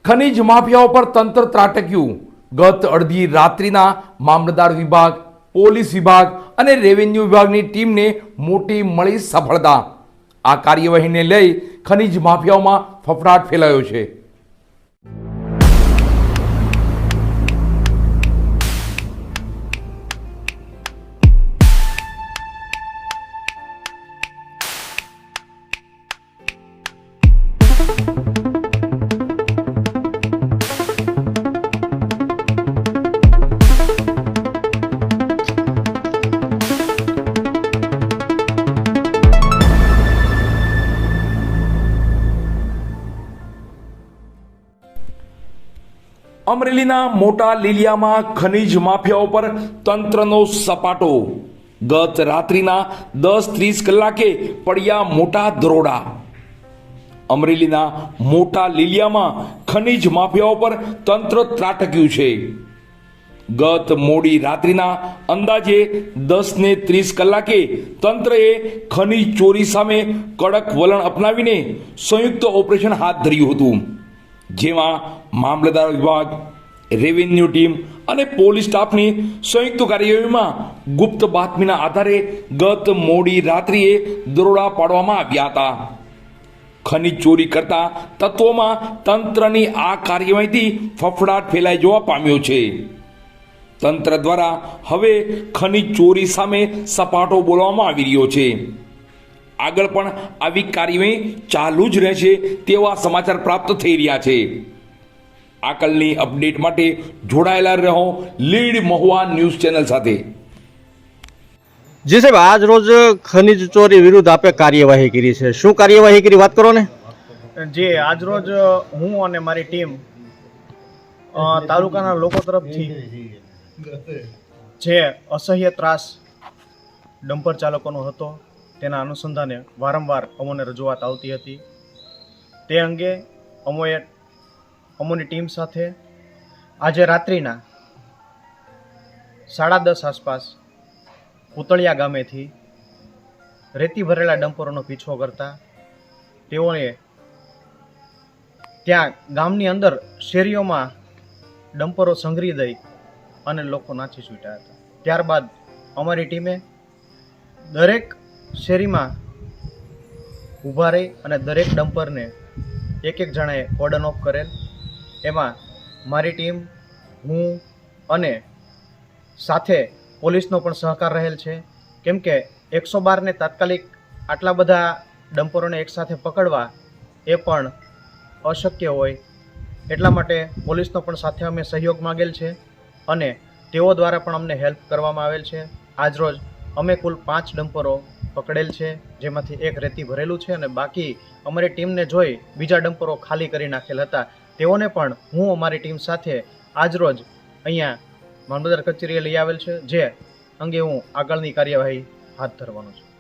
ખનીજ માફિયાઓ પર તંત્ર ત્રાટક્યું. ગત અડધી રાત્રિના મામલતદાર વિભાગ, પોલીસ વિભાગ અને રેવન્યુ વિભાગની ટીમને મોટી મળી સફળતા. આ કાર્યવાહીને લઈ ખનીજ માફિયાઓમાં ફફડાટ ફેલાયો છે. અમરેલીના મોટા લીલિયામાં ખનીજ માફિયાઓ પર તંત્રનો સપાટો. ગત રાત્રિના 10:30 કલાકે પડ્યા મોટા દરોડા. અમરેલીના મોટા લીલિયામાં ખનીજ માફિયાઓ પર તંત્ર ત્રાટક્યું છે. ગત મોડી રાત્રિના અંદાજે 10:30 કલાકે તંત્રએ ખનીજ ચોરી સામે કડક વલણ અપનાવીને સંયુક્ત ઓપરેશન હાથ ધર્યું હતું, જેમાં મામલતદાર વિભાગ, રેવન્યુ ટીમ અને પોલીસ સ્ટાફની સંયુક્ત કાર્યવાહીમાં ગુપ્ત બાતમીના આધારે ગત મોડી રાત્રિએ દરોડા પાડવામાં આવ્યા હતા. ખનીજ ચોરી કરતા તત્વોમાં તંત્રની આ કાર્યવાહીથી ફફડાટ ફેલાઈ જવા પામ્યો છે. તંત્ર દ્વારા હવે ખનીજ ચોરી સામે સપાટો બોલવામાં આવી રહ્યો છે. આગળ પણ આવી કાર્યવાહી ચાલુ જ રહેશે તેવા સમાચાર પ્રાપ્ત થઈ રહ્યા છે. આગળની અપડેટ માટે જોડાયેલા રહો લીડ મહુવા ન્યૂઝ ચેનલ સાથે. જી સાહેબ, આજ રોજ ખનીજ ચોરી વિરુદ્ધ આપે કાર્યવાહી કરી છે. શું કાર્યવાહી કરી, વાત કરો ને. જી, આજ રોજ હું અને મારી ટીમ તાલુકાના લોકો તરફથી જે અસહ્ય ત્રાસ ડમ્પર ચાલકોનો હતો તેના અનુસંધાને વારંવાર અમોને રજૂઆત આવતી હતી. તે અંગે અમોની ટીમ સાથે આજે રાત્રિના 10:30 આસપાસ પૂતળિયા ગામેથી રેતી ભરેલા ડમ્પરોનો પીછો કરતા તેઓએ ત્યાં ગામની અંદર શેરીઓમાં ડમ્પરો સંઘરી દઈ અને લોકો નાચી છૂટ્યા હતા. ત્યારબાદ અમારી ટીમે દરેક શેરીમાં ઊભા રહી અને દરેક ડમ્પરને એક જણાએ કોર્ડન ઓફ કરેલ. એમાં મારી ટીમ, હું અને સાથે પોલીસનો પણ સહકાર રહેલ છે, કેમ કે 112ને તાત્કાલિક આટલા બધા ડમ્પરોને એકસાથે પકડવા એ પણ અશક્ય હોય. એટલા માટે પોલીસનો પણ સાથે અમે સહયોગ માગેલ છે અને તેઓ દ્વારા પણ અમને હેલ્પ કરવામાં આવેલ છે. આજરોજ અમે કુલ 5 ડમ્પરો પકડેલ છે, જેમાંથી એક રેતી ભરેલું છે અને બાકી અમારી ટીમને જોઈ બીજા ડમ્પરો ખાલી કરી નાખેલ હતા. તેઓને પણ હું અમારી ટીમ સાથે આજરોજ અહીંયા મામલતદાર કચેરીએ લઈ આવેલ છે, જે અંગે હું આગળની કાર્યવાહી હાથ ધરવાનો છું.